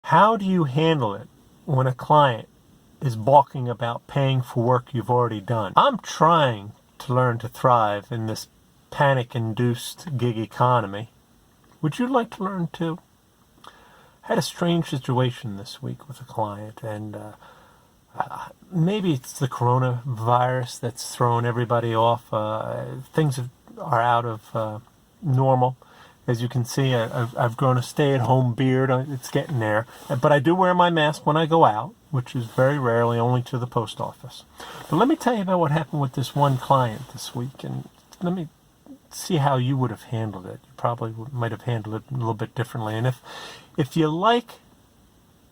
How do you handle it when a client is balking about paying for work you've already done? I'm trying to learn to thrive in this panic-induced gig economy. Would you like to learn too? I had a strange situation this week with a client, and maybe it's the coronavirus that's thrown everybody off. Things are out of normal. As you can see, I've grown a stay-at-home beard. It's getting there. But I do wear my mask when I go out, which is very rarely, only to the post office. But let me tell you about what happened with this one client this week, and let me see how you would have handled it. You probably might have handled it a little bit differently. And if you like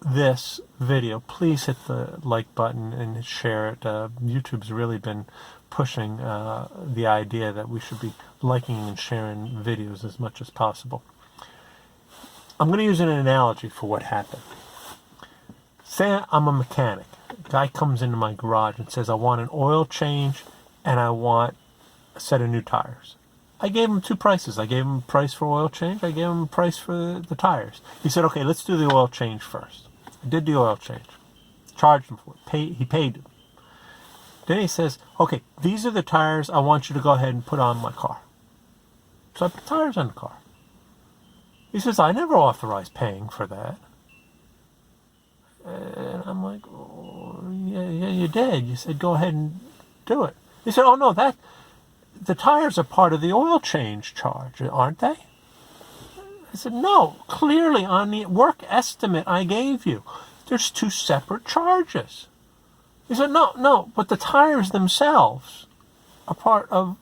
this video, please hit the like button and share it. YouTube's really been pushing the idea that we should be liking and sharing videos as much as possible. I'm going to use an analogy for what happened. Say I'm a mechanic. A guy comes into my garage and says, I want an oil change and I want a set of new tires. I gave him two prices. I gave him a price for oil change. I gave him a price for the tires. He said, okay, let's do the oil change first. I did the oil change. Charged him for it. He paid it. Then he says, okay, these are the tires I want you to go ahead and put on my car. So I put tires on the car. He says, I never authorized paying for that. And I'm like, oh, yeah, you did. You said, go ahead and do it. He said, oh, no, the tires are part of the oil change charge, aren't they? I said, no, clearly on the work estimate I gave you, there's two separate charges. He said, no, but the tires themselves are part of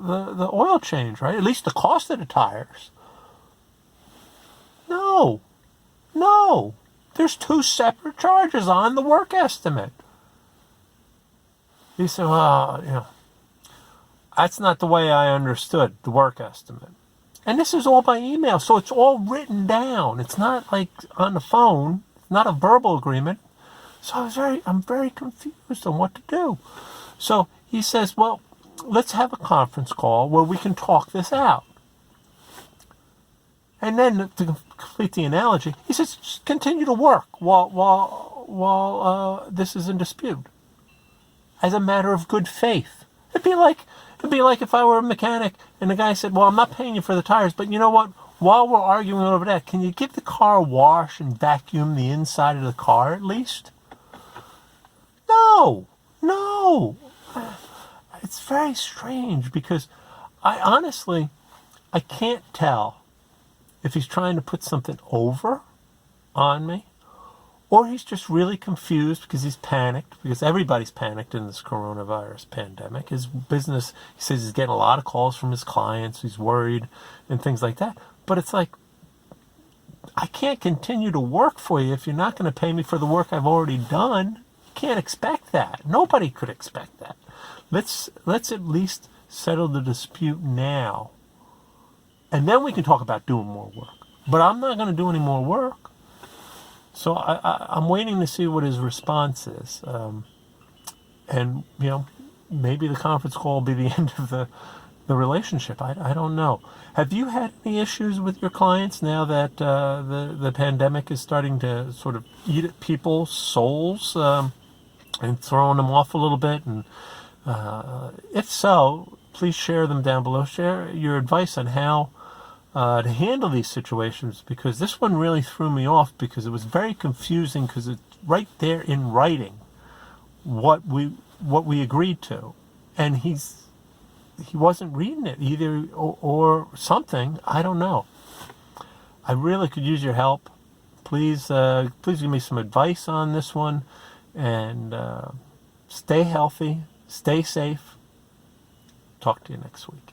the oil change, right? At least the cost of the tires. No, there's two separate charges on the work estimate. He said, well, that's not the way I understood the work estimate. And this is all by email, so it's all written down. It's not like on the phone. It's not a verbal agreement. So I'm very confused on what to do. So he says, well, let's have a conference call where we can talk this out. And then to complete the analogy, he says, just continue to work while this is in dispute, as a matter of good faith. It'd be like if I were a mechanic and the guy said, well, I'm not paying you for the tires, but you know what? While we're arguing over that, can you give the car a wash and vacuum the inside of the car at least? No. It's very strange because I can't tell if he's trying to put something over on me or he's just really confused because he's panicked, because everybody's panicked in this coronavirus pandemic. His business, he says he's getting a lot of calls from his clients. He's worried and things like that. But it's like, I can't continue to work for you if you're not going to pay me for the work I've already done. Can't expect that. Nobody could expect that. Let's at least settle the dispute now, and then we can talk about doing more work. But I'm not going to do any more work, so I'm waiting to see what his response is, and maybe the conference call will be the end of the relationship. I don't know. Have you had any issues with your clients now that the pandemic is starting to sort of eat at people's souls? And throwing them off a little bit, and if so, please share them down below. Share your advice on how to handle these situations, because this one really threw me off because it was very confusing, because it's right there in writing what we agreed to, and he wasn't reading it either, or something. I don't know. I really could use your help. Please give me some advice on this one. And stay healthy, stay safe. Talk to you next week.